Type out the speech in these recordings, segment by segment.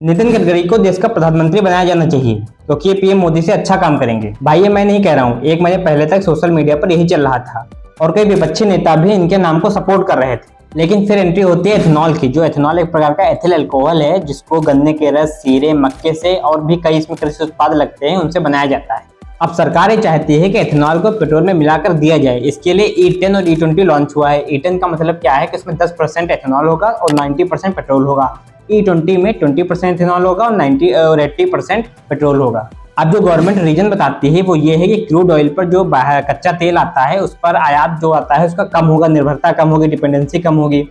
नितिन गडकरी को देश का प्रधानमंत्री बनाया जाना चाहिए क्योंकि ये पीएम मोदी से अच्छा काम करेंगे। भाई ये मैं नहीं कह रहा हूँ, एक महीने पहले तक सोशल मीडिया पर यही चल रहा था और कई विपक्षी नेता भी इनके नाम को सपोर्ट कर रहे थे। लेकिन फिर एंट्री होती है एथेनॉल की, जो एथेनॉल एक प्रकार का एथिल अल्कोहल है जिसको गन्ने के रस, सीरे, मक्के से और भी कई इसमें कृषि उत्पाद लगते हैं उनसे बनाया जाता है। अब सरकार ये चाहती है कि एथेनॉल को पेट्रोल में मिलाकर दिया जाए। इसके लिए E10 और E20 लॉन्च हुआ है। E10 का मतलब क्या है कि इसमें 10% एथेनॉल होगा और 90% पेट्रोल होगा। E20 में 20% एथेनॉल होगा और 80% पेट्रोल होगा। अब जो गवर्नमेंट रीजन बताती है वो ये है कि क्रूड ऑयल पर जो कच्चा तेल आता है उस पर आयात जो आता है उसका कम होगा, निर्भरता कम होगी, डिपेंडेंसी कम होगी।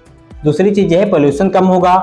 दूसरी चीज है पोल्यूशन कम होगा।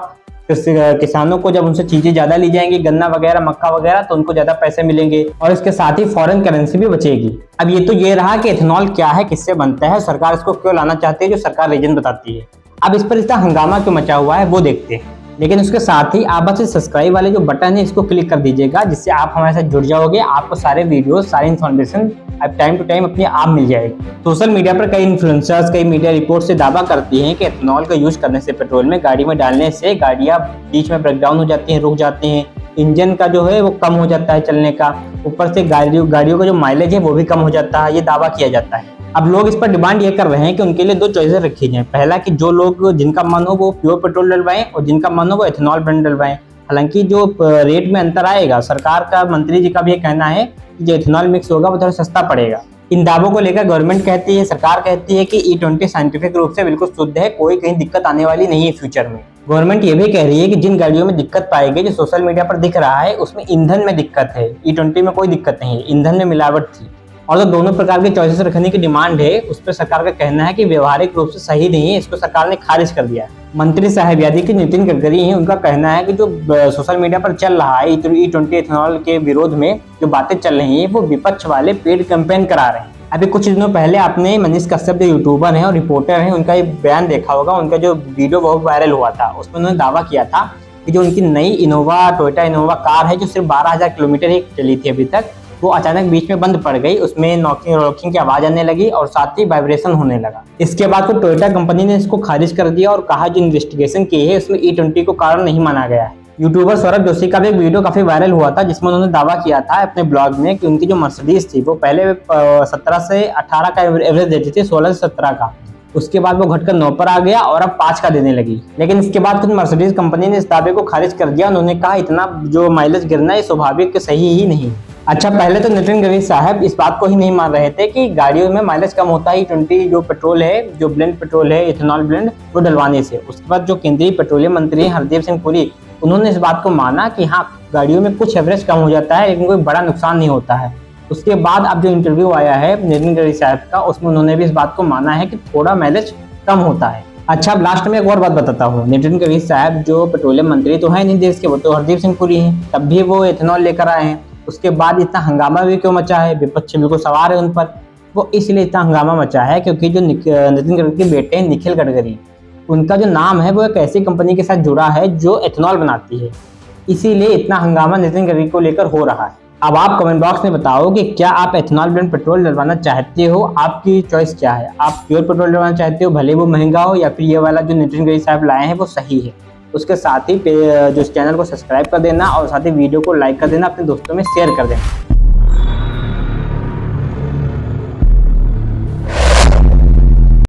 किसानों को जब उनसे चीजें ज्यादा ली जाएंगी, गन्ना वगैरह, मक्का वगैरह, तो उनको ज्यादा पैसे मिलेंगे और इसके साथ ही फॉरेन करेंसी भी बचेगी। अब ये रहा कि एथेनॉल क्या है, किससे बनता है, सरकार इसको क्यों लाना चाहती है, जो सरकार रीजन बताती है। अब इस पर इतना हंगामा क्यों मचा हुआ है वो देखते हैं। लेकिन उसके साथ ही आप बस सब्सक्राइब वाले जो बटन है इसको क्लिक कर दीजिएगा, जिससे आप हमारे साथ जुड़ जाओगे। आपको सारे वीडियो, सारी इन्फॉर्मेशन टाइम टू टाइम अपने आप मिल जाएगी। सोशल मीडिया पर कई इन्फ्लुएंसर्स, कई मीडिया रिपोर्ट से दावा करती हैं कि एथेनॉल का यूज करने से, पेट्रोल में गाड़ी में डालने से गाड़ियां बीच में ब्रेकडाउन हो जाती हैं, रुक जाती हैं, इंजन का जो है वो कम हो जाता है चलने का, ऊपर से गाड़ियों का जो माइलेज है वो भी कम हो जाता है, ये दावा किया जाता है। अब लोग इस पर डिमांड ये कर रहे हैं कि उनके लिए दो चॉइसेस रखी जाए। पहला कि जो लोग जिनका मन हो वो प्योर पेट्रोल डलवाएं और जिनका मन हो वो एथेनॉल ब्लेंड डलवाएं। हालांकि जो रेट में अंतर आएगा, सरकार का, मंत्री जी का भी ये कहना है कि जो एथेनॉल मिक्स होगा वो थोड़ा सस्ता पड़ेगा। इन दावों को लेकर गवर्नमेंट कहती है, सरकार कहती है कि E20 साइंटिफिक रूप से बिल्कुल शुद्ध है, कोई कहीं दिक्कत आने वाली नहीं है फ्यूचर में। गवर्नमेंट ये भी कह रही है कि जिन गाड़ियों में दिक्कत पाएगी, जो सोशल मीडिया पर दिख रहा है, उसमें ईंधन में दिक्कत है। E20 में कोई दिक्कत नहीं है, ईंधन में मिलावट थी। और जो दोनों प्रकार के चॉइसेस रखने की डिमांड है उस पर सरकार का कहना है कि व्यवहारिक रूप से सही नहीं है, इसको सरकार ने खारिज कर दिया है। मंत्री साहब यानी कि नितिन गडकरी हैं, उनका कहना है कि जो सोशल मीडिया पर चल रहा है E20 एथेनॉल के विरोध में जो बातें चल रही हैं वो विपक्ष वाले पेड कैंपेन करा रहे हैं। अभी कुछ दिनों पहले आपने मनीष कश्यप जो यूट्यूबर हैं और रिपोर्टर हैं, उनका एक बयान देखा होगा। उनका जो वीडियो बहुत वायरल हुआ था उसमें उन्होंने दावा किया था कि जो उनकी नई टोयोटा इनोवा कार है जो सिर्फ 12,000 किलोमीटर ही चली थी अभी तक, वो अचानक बीच में बंद पड़ गई। उसमें नॉकिंग की आवाज आने लगी और साथ ही वाइब्रेशन होने लगा। इसके बाद तो टोयोटा कंपनी ने इसको खारिज कर दिया और कहा जो इन्वेस्टिगेशन की है उसमें E20 को कारण नहीं माना गया है। यूट्यूबर सौरभ जोशी का भी एक वीडियो काफी वायरल हुआ था जिसमें उन्होंने दावा किया था अपने ब्लॉग में कि उनकी जो मर्सिडीज थी वो पहले 17 से 18 का एवरेज देती थी, 16 से 17 का, उसके बाद वो घटकर 9 पर आ गया और अब 5 का देने लगी। लेकिन इसके बाद खुद मर्सिडीज कंपनी ने इस दावे को खारिज कर दिया। उन्होंने कहा इतना जो माइलेज गिरना है स्वाभाविक सही ही नहीं। अच्छा, पहले तो नितिन गडकरी साहब इस बात को ही नहीं मान रहे थे कि गाड़ियों में माइलेज कम होता है E20 जो पेट्रोल है, जो ब्लेंड पेट्रोल है, इथेनॉल ब्लेंड, वो डलवाने से। उसके बाद जो केंद्रीय पेट्रोलियम मंत्री हैं हरदीप सिंह पुरी, उन्होंने इस बात को माना कि हाँ गाड़ियों में कुछ एवरेज कम हो जाता है लेकिन कोई बड़ा नुकसान नहीं होता है। उसके बाद अब जो इंटरव्यू आया है नितिन गडकरी साहब का, उसमें उन्होंने भी इस बात को माना है कि थोड़ा माइलेज कम होता है। अच्छा, अब लास्ट में एक और बात बताता हूँ। नितिन गडकरी साहब जो पेट्रोलियम मंत्री तो है नहीं देश के, वो तो हरदीप सिंह पुरी हैं, तब भी वो एथेनॉल लेकर आए हैं। उसके बाद इतना हंगामा भी क्यों मचा है, विपक्ष बिल्कुल सवार है उन पर। वो इसलिए इतना हंगामा मचा है क्योंकि जो नितिन गडकरी के बेटे हैं निखिल गडकरी, उनका जो नाम है वो एक ऐसी कंपनी के साथ जुड़ा है जो एथेनॉल बनाती है। इसीलिए इतना हंगामा नितिन गडकरी को लेकर हो रहा है। अब आप कमेंट बॉक्स में बताओ कि क्या आप एथेनॉल ब्लेंड पेट्रोल डलवाना चाहते हो, आपकी चॉइस क्या है। आप प्योर पेट्रोल डलवाना चाहते हो, भले वो महंगा हो, या फिर ये वाला जो नितिन गडकरी साहब लाए हैं वो सही है। उसके साथ ही जो चैनल को सब्सक्राइब कर देना और साथ ही वीडियो को लाइक कर देना, अपने दोस्तों में शेयर कर देना।